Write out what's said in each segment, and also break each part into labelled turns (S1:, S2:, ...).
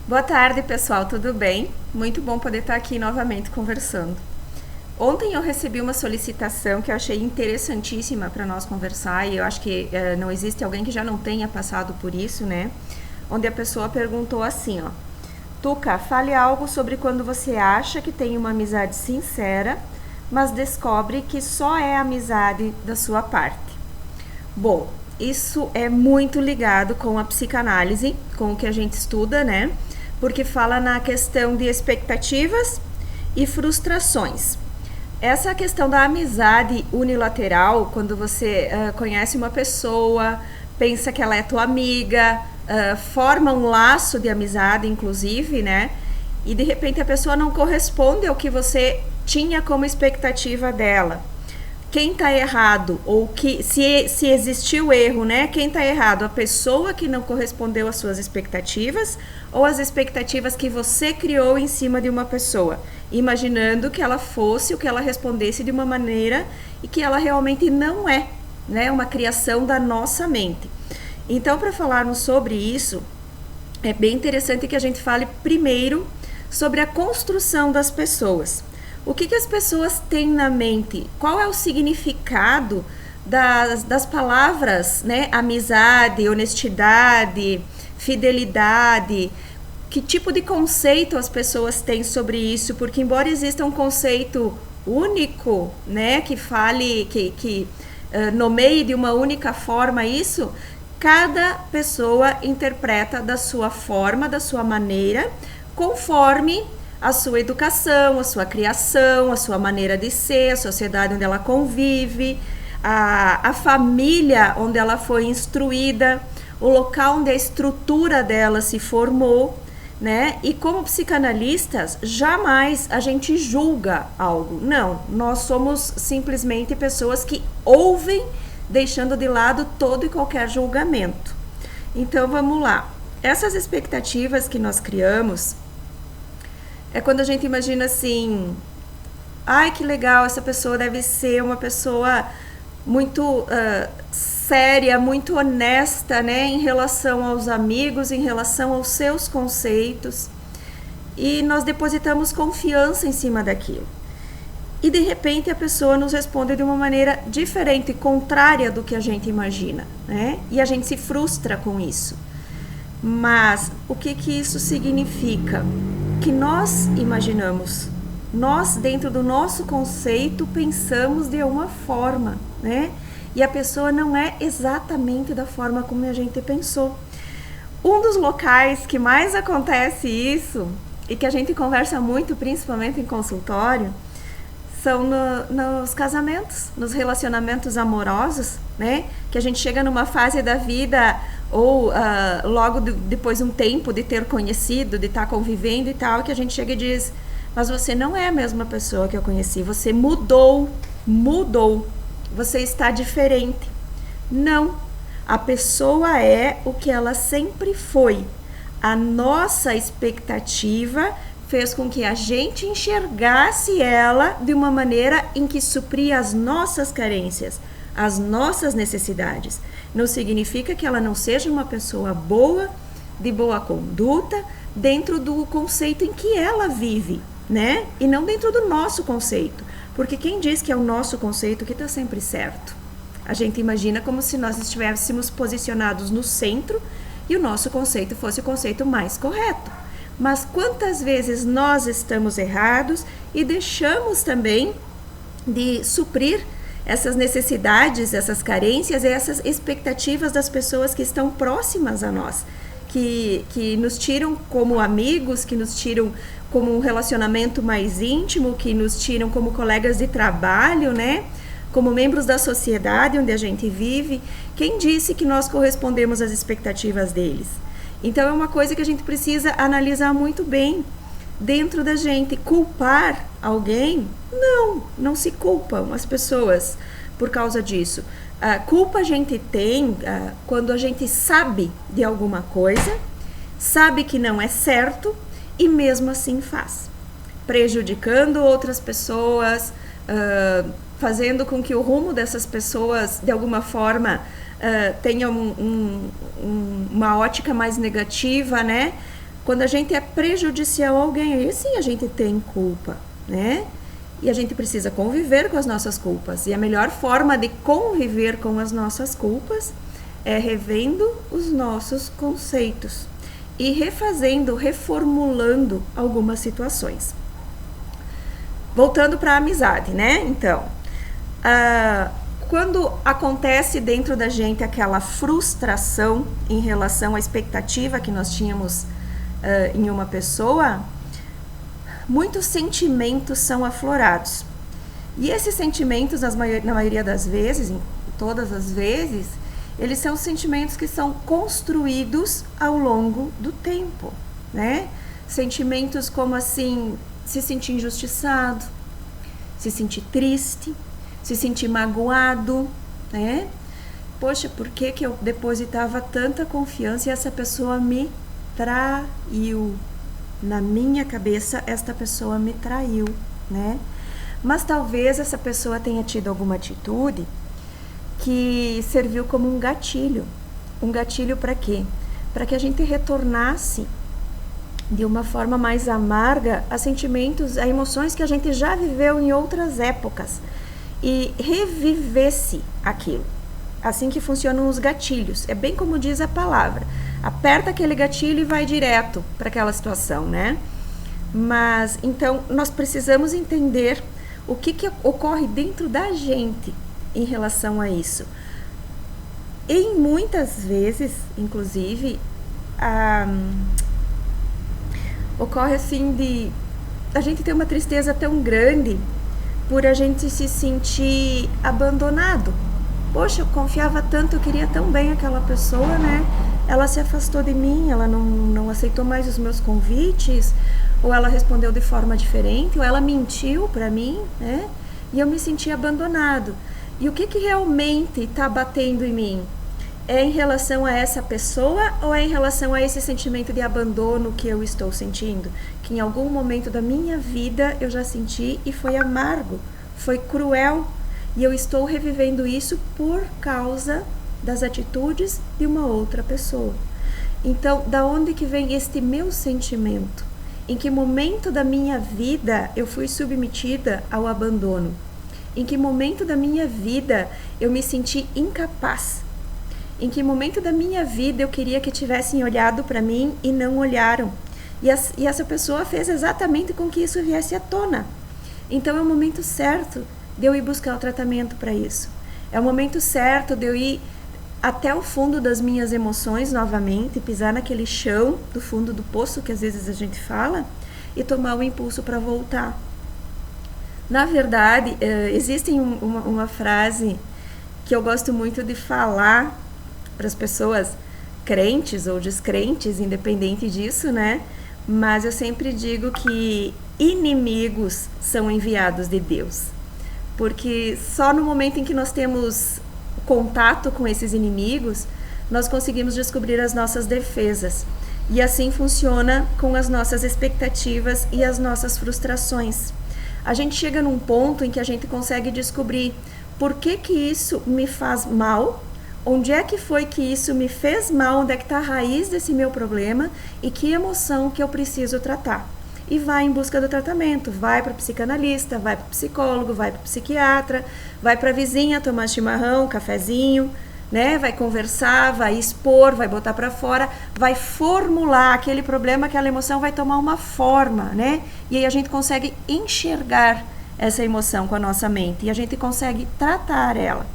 S1: Boa tarde, pessoal, tudo bem? Muito bom poder estar aqui novamente conversando. Ontem eu recebi uma solicitação que eu achei interessantíssima para nós conversar e eu acho que não existe alguém que já não tenha passado por isso, né? Onde a pessoa perguntou assim, ó: Tuca, fale algo sobre quando você acha que tem uma amizade sincera, mas descobre que só é amizade da sua parte. Bom, isso é muito ligado com a psicanálise, com o que a gente estuda, né? Porque fala na questão de expectativas e frustrações. Essa questão da amizade unilateral, quando você conhece uma pessoa, pensa que ela é tua amiga, forma um laço de amizade, inclusive, né? E de repente a pessoa não corresponde ao que você tinha como expectativa dela. Quem está errado, ou que se existiu erro, né? Quem está errado? A pessoa que não correspondeu às suas expectativas ou as expectativas que você criou em cima de uma pessoa, imaginando que ela fosse o que ela respondesse de uma maneira e que ela realmente não é, né? Uma criação da nossa mente. Então, para falarmos sobre isso, é bem interessante que a gente fale primeiro sobre a construção das pessoas. O que as pessoas têm na mente? Qual é o significado das palavras, né? Amizade, honestidade, fidelidade. Que tipo de conceito as pessoas têm sobre isso? Porque embora exista um conceito único, né? Que fale, que nomeie de uma única forma isso, cada pessoa interpreta da sua forma, da sua maneira, conforme a sua educação, a sua criação, a sua maneira de ser, a sociedade onde ela convive, a família onde ela foi instruída, o local onde a estrutura dela se formou, né? E como psicanalistas, jamais a gente julga algo. Não, nós somos simplesmente pessoas que ouvem, deixando de lado todo e qualquer julgamento. Então, vamos lá. Essas expectativas que nós criamos é quando a gente imagina assim: ai, que legal, essa pessoa deve ser uma pessoa muito séria, muito honesta, né, em relação aos amigos, em relação aos seus conceitos. E nós depositamos confiança em cima daquilo. E de repente a pessoa nos responde de uma maneira diferente, contrária do que a gente imagina, né? E a gente se frustra com isso. Mas o que isso significa? Que nós imaginamos, nós dentro do nosso conceito pensamos de uma forma, né? E a pessoa não é exatamente da forma como a gente pensou. Um dos locais que mais acontece isso, e que a gente conversa muito, principalmente em consultório, são nos casamentos, nos relacionamentos amorosos, né? Que a gente chega numa fase da vida ou logo depois de um tempo de ter conhecido, de estar convivendo e tal, que a gente chega e diz: mas você não é a mesma pessoa que eu conheci, você mudou, você está diferente. Não, a pessoa é o que ela sempre foi. A nossa expectativa fez com que a gente enxergasse ela de uma maneira em que supria as nossas carências, as nossas necessidades. Não significa que ela não seja uma pessoa boa, de boa conduta, dentro do conceito em que ela vive, né? E não dentro do nosso conceito. Porque quem diz que é o nosso conceito que está sempre certo? A gente imagina como se nós estivéssemos posicionados no centro e o nosso conceito fosse o conceito mais correto. Mas quantas vezes nós estamos errados e deixamos também de suprir essas necessidades, essas carências e essas expectativas das pessoas que estão próximas a nós, que nos tiram como amigos, que nos tiram como um relacionamento mais íntimo, que nos tiram como colegas de trabalho, né? Como membros da sociedade onde a gente vive. Quem disse que nós correspondemos às expectativas deles? Então é uma coisa que a gente precisa analisar muito bem dentro da gente. Culpar alguém? Não se culpam as pessoas por causa disso. Culpa a gente tem quando a gente sabe de alguma coisa, sabe que não é certo e mesmo assim faz, prejudicando outras pessoas, fazendo com que o rumo dessas pessoas de alguma forma tenha uma ótica mais negativa, né? Quando a gente é prejudicial a alguém, aí sim a gente tem culpa, né? E a gente precisa conviver com as nossas culpas. E a melhor forma de conviver com as nossas culpas é revendo os nossos conceitos e refazendo, reformulando algumas situações. Voltando para a amizade, né? Então, quando acontece dentro da gente aquela frustração em relação à expectativa que nós tínhamos em uma pessoa, muitos sentimentos são aflorados. E esses sentimentos, na maioria das vezes, em todas as vezes, eles são sentimentos que são construídos ao longo do tempo, né? Sentimentos como assim, se sentir injustiçado, se sentir triste, se sentir magoado, né? Poxa, por que eu depositava tanta confiança e essa pessoa me traiu? Na minha cabeça, esta pessoa me traiu, né? Mas talvez essa pessoa tenha tido alguma atitude que serviu como um gatilho. Um gatilho para quê? Para que a gente retornasse de uma forma mais amarga a sentimentos, a emoções que a gente já viveu em outras épocas e revivesse aquilo. Assim que funcionam os gatilhos. É bem como diz a palavra. Aperta aquele gatilho e vai direto para aquela situação, né? Mas, então, nós precisamos entender o que ocorre dentro da gente em relação a isso. E muitas vezes, inclusive, ocorre assim de a gente ter uma tristeza tão grande por a gente se sentir abandonado. Poxa, eu confiava tanto, eu queria tão bem aquela pessoa, né? Ela se afastou de mim, ela não aceitou mais os meus convites, ou ela respondeu de forma diferente, ou ela mentiu para mim, né? E eu me senti abandonado. E o que realmente está batendo em mim? É em relação a essa pessoa ou é em relação a esse sentimento de abandono que eu estou sentindo? Que em algum momento da minha vida eu já senti e foi amargo, foi cruel. E eu estou revivendo isso por causa das atitudes de uma outra pessoa. Então, da onde que vem este meu sentimento? Em que momento da minha vida eu fui submetida ao abandono? Em que momento da minha vida eu me senti incapaz? Em que momento da minha vida eu queria que tivessem olhado para mim e não olharam? E essa pessoa fez exatamente com que isso viesse à tona. Então, é o momento certo de eu ir buscar o tratamento para isso. É o momento certo de eu ir até o fundo das minhas emoções novamente, pisar naquele chão do fundo do poço que às vezes a gente fala e tomar o impulso para voltar. Na verdade, existe uma frase que eu gosto muito de falar para as pessoas crentes ou descrentes, independente disso, né? Mas eu sempre digo que inimigos são enviados de Deus. Porque só no momento em que nós temos contato com esses inimigos, nós conseguimos descobrir as nossas defesas. E assim funciona com as nossas expectativas e as nossas frustrações. A gente chega num ponto em que a gente consegue descobrir por que isso me faz mal, onde é que foi que isso me fez mal, onde é que está a raiz desse meu problema e que emoção que eu preciso tratar. E vai em busca do tratamento, vai para o psicanalista, vai para o psicólogo, vai para o psiquiatra, vai para a vizinha tomar chimarrão, cafezinho, né? Vai conversar, vai expor, vai botar para fora, vai formular aquele problema, aquela emoção vai tomar uma forma, né? E aí a gente consegue enxergar essa emoção com a nossa mente e a gente consegue tratar ela.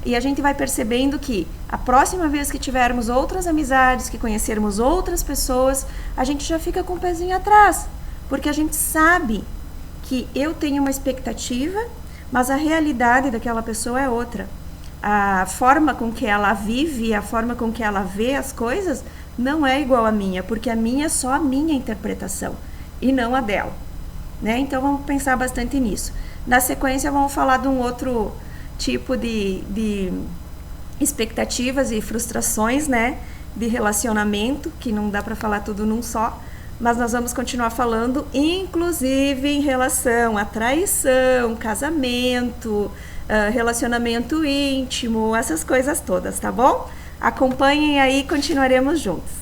S1: E a gente vai percebendo que a próxima vez que tivermos outras amizades, que conhecermos outras pessoas, a gente já fica com o pezinho atrás. Porque a gente sabe que eu tenho uma expectativa, mas a realidade daquela pessoa é outra. A forma com que ela vive, a forma com que ela vê as coisas, não é igual à minha, porque a minha é só a minha interpretação e não a dela. Né? Então vamos pensar bastante nisso. Na sequência vamos falar de um outro tipo de expectativas e frustrações, né? De relacionamento, que não dá para falar tudo num só. Mas nós vamos continuar falando, inclusive em relação à traição, casamento, relacionamento íntimo, essas coisas todas, tá bom? Acompanhem aí, continuaremos juntos.